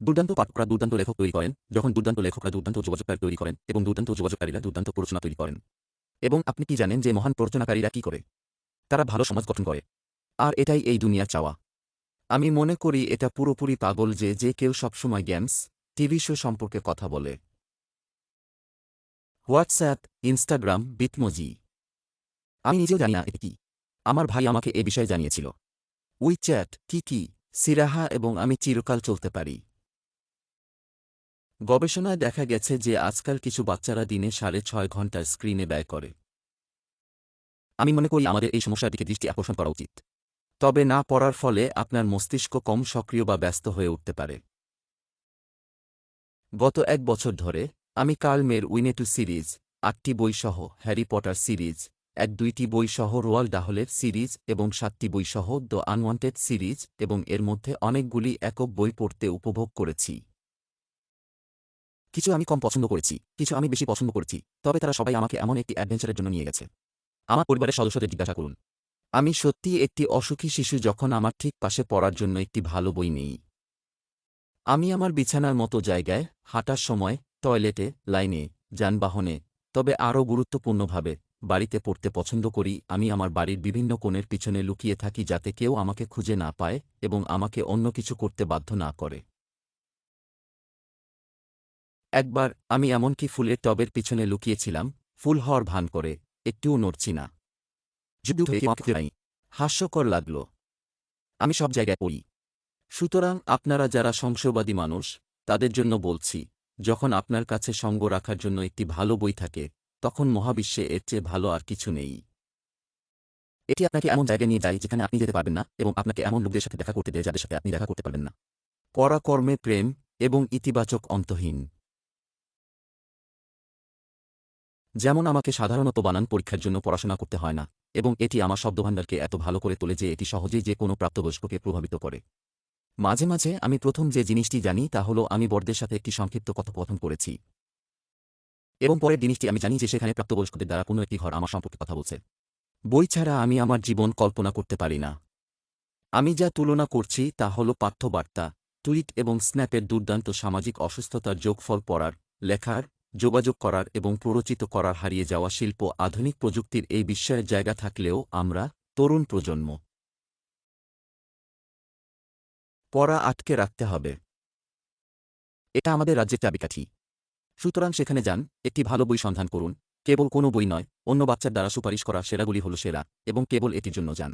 দুর্দান্ত পাঠকরা দুর্দান্ত লেখক তৈরি করেন, যখন দুর্দান্ত লেখকরা দুর্দান্ত যোগাযোগকারী তৈরি করেন এবং দুর্দান্ত যোগাযোগকারীরা দুর্দান্ত প্ররোচনা তৈরি করেন। এবং আপনি কি জানেন যে মহান প্ররোচনাকারীরা কি করে? তারা ভালো সমাজ গঠন করে। আর এটাই এই দুনিয়ার চাওয়া। আমি মনে করি এটা পুরোপুরি পাগল যে কেউ সবসময় গেমস, টিভি শো সম্পর্কে কথা বলে। WhatsApp, Instagram, Bitmoji. আমি নিজেও জানি না এটা কি। আমার ভাই আমাকে এ বিষয়ে জানিয়েছিল। উইচ্যাট, কিকি, সিরাহা এবং আমি চিরকাল চলতে পারি। গবেষণায় দেখা গেছে যে আজকাল কিছু বাচ্চারা দিনে 6.5 ঘন্টা স্ক্রিনে ব্যয় করে। আমি মনে করি আমাদের এই সমস্যার দিকে দৃষ্টি আকর্ষণ করা উচিত। তবে না পড়ার ফলে আপনার মস্তিষ্ক কম সক্রিয় বা ব্যস্ত হয়ে উঠতে পারে। গত 1 বছর ধরে আমি কার্ল মের উইনেটু সিরিজ, 8টি বই সহ হ্যারি পটার সিরিজ, 1-2টি বই সহ রোয়াল্ড ডাহলের সিরিজ এবং 7টি বই সহ দ্য আনওয়ান্টেড সিরিজ এবং এর মধ্যে অনেকগুলি একক বই পড়তে উপভোগ করেছি। কিছু আমি কম পছন্দ করেছি, কিছু আমি বেশি পছন্দ করেছি, তবে তারা সবাই আমাকে এমন একটি অ্যাডভেঞ্চারের জন্য নিয়ে গেছে। আমার পরিবারের সদস্যদের জিজ্ঞাসা করুন। আমি সত্যিই একটি অসুখী শিশু যখন আমার ঠিক পাশে পড়ার জন্য একটি ভালো বই নেই। আমি আমার বিছানার মতো জায়গায়, হাঁটার সময়, টয়লেটে, লাইনে, যানবাহনে, তবে আরও গুরুত্বপূর্ণভাবে, বাড়িতে পড়তে পছন্দ করি। আমি আমার বাড়ির বিভিন্ন কোণের পিছনে লুকিয়ে থাকি যাতে কেউ আমাকে খুঁজে না পায় এবং আমাকে অন্য কিছু করতে বাধ্য না করে। একবার আমি এমনকি ফুলের টবের পিছনে লুকিয়েছিলাম, ফুল হওয়ার ভান করে, একটুও নড়ছি না। যদিও কেউ আমাকে খুঁজে পায়নি। হাস্যকর লাগল। আমি সব জায়গায় পড়ি। সুতরাং আপনারা যারা সংশয়বাদী মানুষ, তাদের জন্য বলছি, যখন আপনার কাছে সঙ্গ রাখার জন্য একটি ভালো বই থাকে, তখন মহাবিশ্বে এর চেয়ে ভালো আর কিছু নেই। এটি আপনাকে এমন জায়গায় নিয়ে যায় যেখানে আপনি যেতে পারবেন না এবং আপনাকে এমন লোকদের সাথে দেখা করতে দেয় যাদের সাথে আপনি দেখা করতে পারবেন না। কড়া কর্মে প্রেম এবং ইতিবাচক অন্তহীন। যেমন আমাকে সাধারণত বানান পরীক্ষার জন্য পড়াশোনা করতে হয় না, এবং এটি আমার শব্দভাণ্ডারকে এত ভালো করে তোলে যে এটি সহজেই যে কোনো প্রাপ্তবয়স্ককে প্রভাবিত করে। মাঝে মাঝে আমি প্রথম যে জিনিসটি জানি তা হল আমি বড়দের সাথে একটি সংক্ষিপ্ত কথোপকথন করেছি। এবং পরের জিনিসটি আমি জানি যে সেখানে প্রাপ্তবয়স্কদের দ্বারা কোনো একটি ঘর আমার সম্পর্কে কথা বলছে। বই ছাড়া আমি আমার জীবন কল্পনা করতে পারি না। আমি যা তুলনা করছি তা হল পাঠ্যবার্তা, টুইট এবং স্ন্যাপের দুর্দান্ত সামাজিক অসুস্থতার যোগফল পড়ার, লেখার, যোগাযোগ করার এবং প্ররোচিত করার হারিয়ে যাওয়া শিল্প। আধুনিক প্রযুক্তির এই বিস্ময়ের জায়গা থাকলেও আমরা, তরুণ প্রজন্ম, পড়া আটকে রাখতে হবে। এটা আমাদের রাজ্যের চাবিকাঠি। সুতরাং সেখানে যান, একটি ভালো বই সন্ধান করুন, কেবল কোনো বই নয়, অন্য বাচ্চার দ্বারা সুপারিশ করা সেরাগুলি হল সেরা, এবং কেবল এটির জন্য যান।